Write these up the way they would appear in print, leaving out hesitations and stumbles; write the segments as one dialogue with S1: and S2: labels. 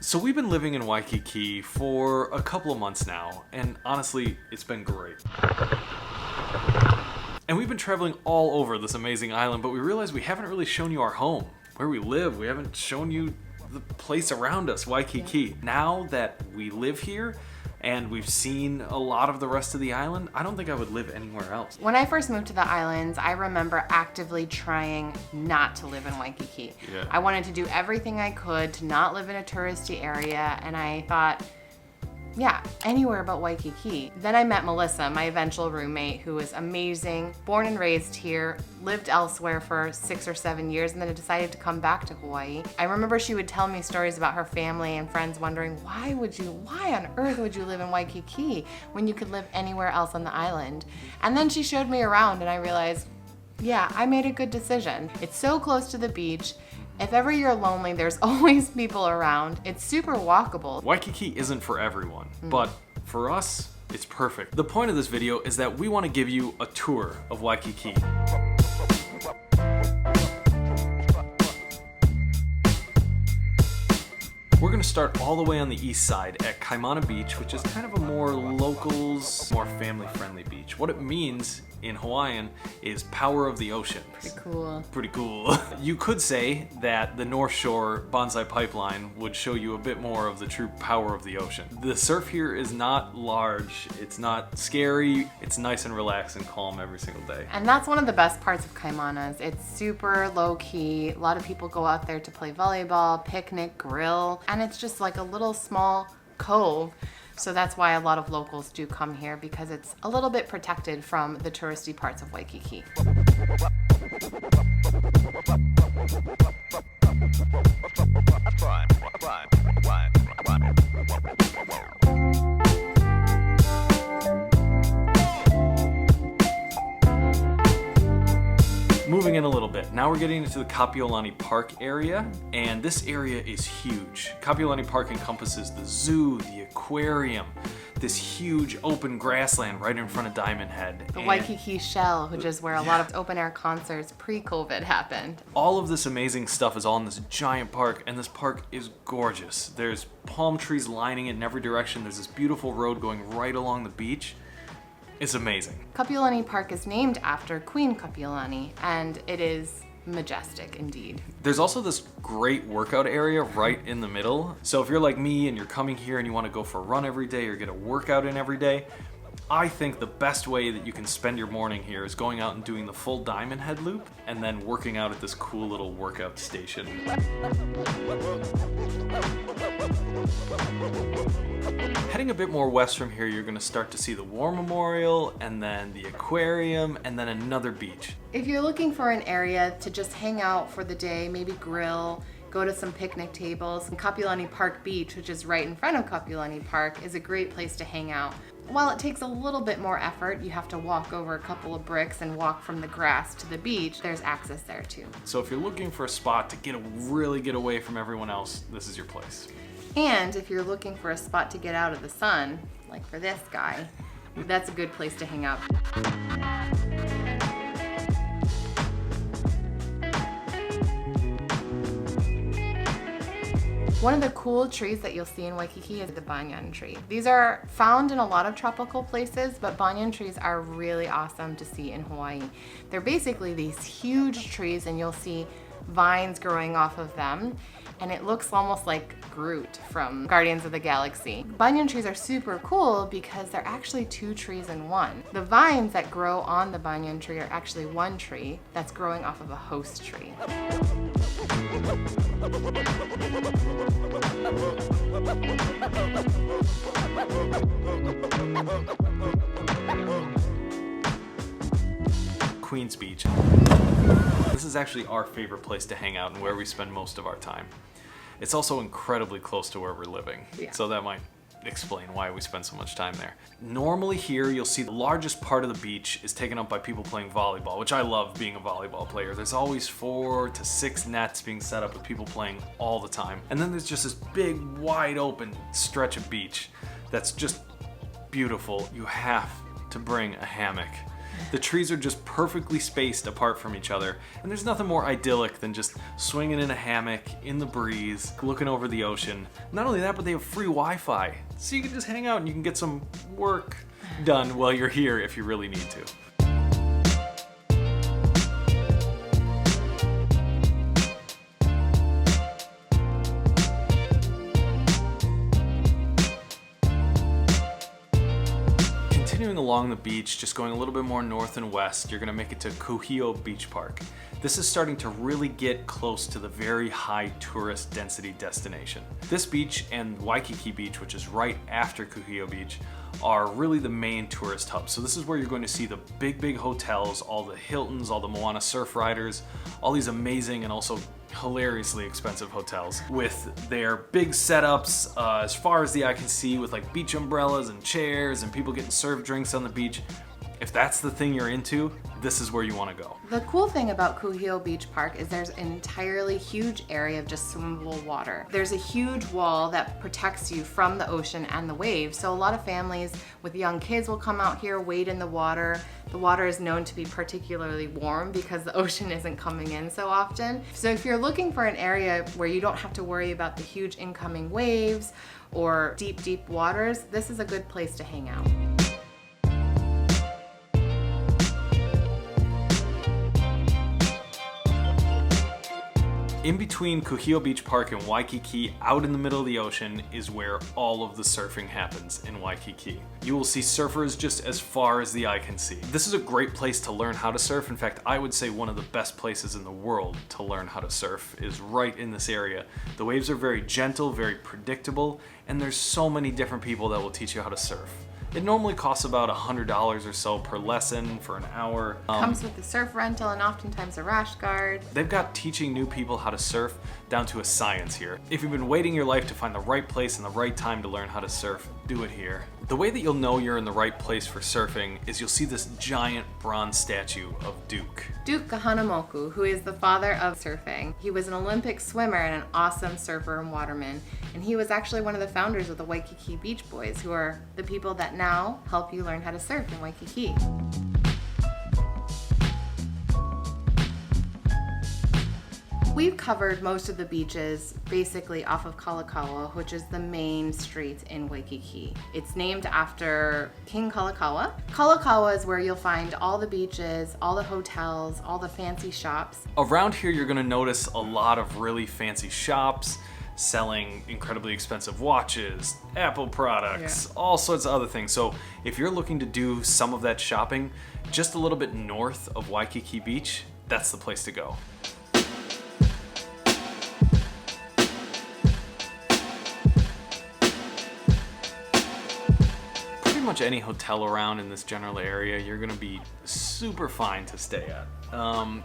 S1: So we've been living in Waikiki for a couple of months now, and honestly, it's been great. And we've been traveling all over this amazing island, but we realized we haven't really shown you our home, where we live. We haven't shown you the place around us, Waikiki. Yeah. Now that we live here, and we've seen a lot of the rest of the island, I don't think I would live anywhere else.
S2: When I first moved to the islands, I remember actively trying not to live in Waikiki.
S1: Yeah.
S2: I wanted to do everything I could to not live in a touristy area, and I thought, yeah, anywhere but Waikiki. Then I met Melissa, my eventual roommate, who was amazing, born and raised here, lived elsewhere for 6 or 7 years, and then decided to come back to Hawaii. I remember she would tell me stories about her family and friends wondering, why on earth would you live in Waikiki when you could live anywhere else on the island? And then she showed me around and I realized, yeah, I made a good decision. It's so close to the beach. If ever you're lonely, there's always people around. It's super walkable.
S1: Waikiki isn't for everyone, but for us, it's perfect. The point of this video is that we want to give you a tour of Waikiki. We're gonna start all the way on the east side at Kaimana Beach, which is kind of a more locals, more family-friendly beach. What it means in Hawaiian is power of the ocean.
S2: Pretty cool.
S1: Pretty cool. You could say that the North Shore Bonsai Pipeline would show you a bit more of the true power of the ocean. The surf here is not large, it's not scary, it's nice and relaxed and calm every single day.
S2: And that's one of the best parts of Kaimana's. It's super low-key. A lot of people go out there to play volleyball, picnic, grill, and it's just like a little small cove. So that's why a lot of locals do come here, because it's a little bit protected from the touristy parts of Waikiki.
S1: Moving in a little bit, now we're getting into the Kapiolani Park area, and this area is huge. Kapiolani Park encompasses the zoo, the aquarium, this huge open grassland right in front of Diamond Head.
S2: The Waikiki Shell, which is where a lot of open air concerts pre-COVID happened.
S1: All of this amazing stuff is all in this giant park, and this park is gorgeous. There's palm trees lining it in every direction. There's this beautiful road going right along the beach. It's amazing.
S2: Kapiolani Park is named after Queen Kapiolani, and it is majestic indeed.
S1: There's also this great workout area right in the middle. So if you're like me and you're coming here and you want to go for a run every day or get a workout in every day, I think the best way that you can spend your morning here is going out and doing the full Diamond Head loop and then working out at this cool little workout station. Heading a bit more west from here, you're going to start to see the War Memorial, and then the aquarium, and then another beach.
S2: If you're looking for an area to just hang out for the day, maybe grill, go to some picnic tables, Kapilani Park Beach, which is right in front of Kapiolani Park, is a great place to hang out. While it takes a little bit more effort, you have to walk over a couple of bricks and walk from the grass to the beach, there's access there too.
S1: So if you're looking for a spot to really get away from everyone else, this is your place.
S2: And if you're looking for a spot to get out of the sun, like for this guy, that's a good place to hang out. One of the cool trees that you'll see in Waikiki is the Banyan Tree. These are found in a lot of tropical places, but banyan trees are really awesome to see in Hawaii. They're basically these huge trees, and you'll see vines growing off of them, and it looks almost like Groot from Guardians of the Galaxy. Banyan trees are super cool because they're actually 2 trees in one. The vines that grow on the banyan tree are actually one tree that's growing off of a host tree.
S1: Queens Beach. This is actually our favorite place to hang out and where we spend most of our time. It's also incredibly close to where we're living, so that might explain why we spend so much time there. Normally here, you'll see the largest part of the beach is taken up by people playing volleyball, which I love being a volleyball player. There's always 4 to 6 nets being set up with people playing all the time. And then there's just this big, wide open stretch of beach that's just beautiful. You have to bring a hammock. The trees are just perfectly spaced apart from each other, and there's nothing more idyllic than just swinging in a hammock, in the breeze, looking over the ocean. Not only that, but they have free Wi-Fi, so you can just hang out and you can get some work done while you're here if you really need to. Continuing along the beach, just going a little bit more north and west, you're going to make it to Kuhio Beach Park. This is starting to really get close to the very high tourist density destination. This beach and Waikiki Beach, which is right after Kuhio Beach, are really the main tourist hubs. So this is where you're going to see the big hotels, all the Hiltons, all the Moana surf riders, all these amazing and also hilariously expensive hotels with their big setups as far as the eye can see, with like beach umbrellas and chairs and people getting served drinks on the beach. If that's the thing you're into, this is where you want to go.
S2: The cool thing about Kuhio Beach Park is there's an entirely huge area of just swimmable water. There's a huge wall that protects you from the ocean and the waves. So a lot of families with young kids will come out here, wade in the water. The water is known to be particularly warm because the ocean isn't coming in so often. So if you're looking for an area where you don't have to worry about the huge incoming waves or deep waters, this is a good place to hang out.
S1: In between Kuhio Beach Park and Waikiki, out in the middle of the ocean, is where all of the surfing happens in Waikiki. You will see surfers just as far as the eye can see. This is a great place to learn how to surf. In fact, I would say one of the best places in the world to learn how to surf is right in this area. The waves are very gentle, very predictable, and there's so many different people that will teach you how to surf. It normally costs about $100 or so per lesson for an hour.
S2: Comes with a surf rental and oftentimes a rash guard.
S1: They've got teaching new people how to surf down to a science here. If you've been waiting your life to find the right place and the right time to learn how to surf, do it here. The way that you'll know you're in the right place for surfing is you'll see this giant bronze statue of Duke.
S2: Duke Kahanamoku, who is the father of surfing. He was an Olympic swimmer and an awesome surfer and waterman. And he was actually one of the founders of the Waikiki Beach Boys, who are the people that now help you learn how to surf in Waikiki. We've covered most of the beaches basically off of Kalakaua, which is the main street in Waikiki. It's named after King Kalakaua. Kalakaua is where you'll find all the beaches, all the hotels, all the fancy shops.
S1: Around here you're gonna notice a lot of really fancy shops selling incredibly expensive watches, Apple products, all sorts of other things. So if you're looking to do some of that shopping just a little bit north of Waikiki Beach, that's the place to go. Pretty much any hotel around in this general area, you're gonna be super fine to stay at.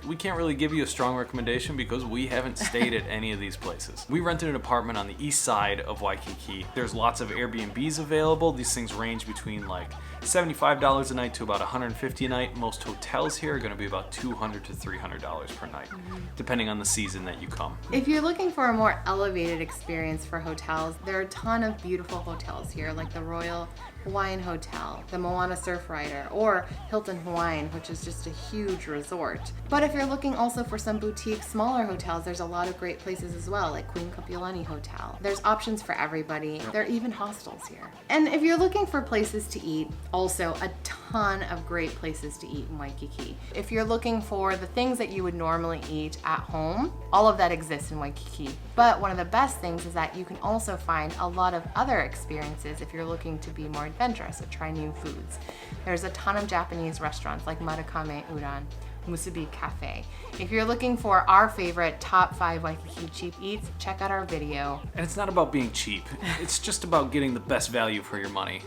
S1: We can't really give you a strong recommendation because we haven't stayed at any of these places. We rented an apartment on the east side of Waikiki. There's lots of Airbnbs available. These things range between like $75 a night to about $150 a night. Most hotels here are going to be about $200 to $300 per night, depending on the season that you come.
S2: If you're looking for a more elevated experience for hotels, there are a ton of beautiful hotels here, like the Royal Hawaiian Hotel, the Moana Surf Rider, or Hilton Hawaiian, which is just a huge resort. But if you're looking also for some boutique, smaller hotels, there's a lot of great places as well, like Queen Kapiolani Hotel. There's options for everybody. There are even hostels here. And if you're looking for places to eat, also a ton of great places to eat in Waikiki. If you're looking for the things that you would normally eat at home, all of that exists in Waikiki. But one of the best things is that you can also find a lot of other experiences if you're looking to be more adventurous or try new foods. There's a ton of Japanese restaurants like Matakame Udon, Musubi Cafe. If you're looking for our favorite top 5 Waikiki cheap eats, check out our video.
S1: And it's not about being cheap. It's just about getting the best value for your money.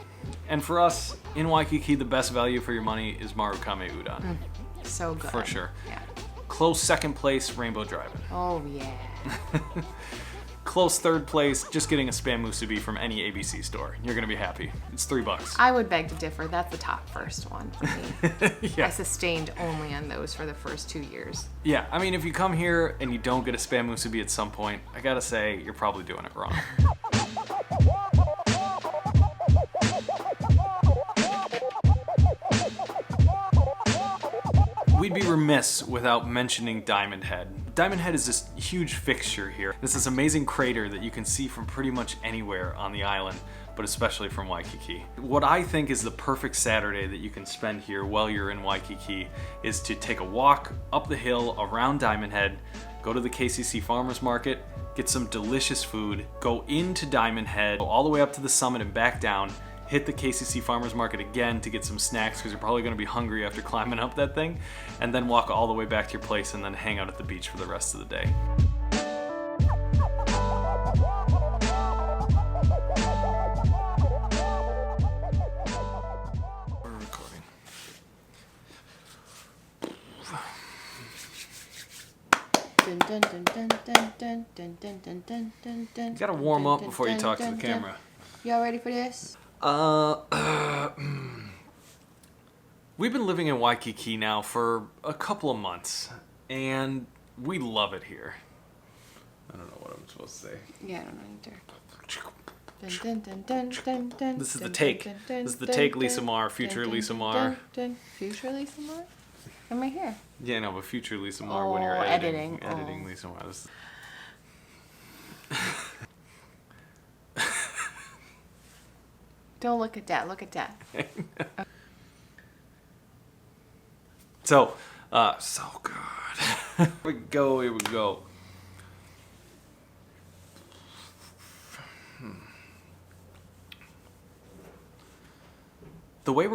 S1: And for us, in Waikiki, the best value for your money is Marukame Udon.
S2: So good.
S1: For sure.
S2: Yeah.
S1: Close second place, Rainbow Drive-In.
S2: Oh yeah.
S1: Close third place, just getting a Spam Musubi from any ABC store. You're gonna be happy. It's $3.
S2: I would beg to differ. That's the top first one for me.
S1: Yeah.
S2: I sustained only on those for the first 2 years.
S1: Yeah, I mean, if you come here and you don't get a Spam Musubi at some point, I gotta say, you're probably doing it wrong. be remiss without mentioning Diamond Head. Diamond Head is this huge fixture here. It's this amazing crater that you can see from pretty much anywhere on the island, but especially from Waikiki. What I think is the perfect Saturday that you can spend here while you're in Waikiki is to take a walk up the hill around Diamond Head, go to the KCC Farmers Market, get some delicious food, go into Diamond Head, go all the way up to the summit and back down, hit the KCC Farmers Market again to get some snacks because you're probably going to be hungry after climbing up that thing, and then walk all the way back to your place and then hang out at the beach for the rest of the day. We're recording. You gotta warm up before you talk to the camera.
S2: Y'all ready for this?
S1: We've been living in Waikiki now for a couple of months, and we love it here. I don't know what I'm supposed to say.
S2: Yeah, I don't know either.
S1: This is the take. This is the take, Lisa Marr, future Lisa Marr.
S2: Future Lisa Marr? I'm right here.
S1: Yeah, no, but future Lisa Marr when you're editing. Editing Lisa Marr.
S2: Don't look at that. Look at that.
S1: So good. Here we go. Here we go. The way we're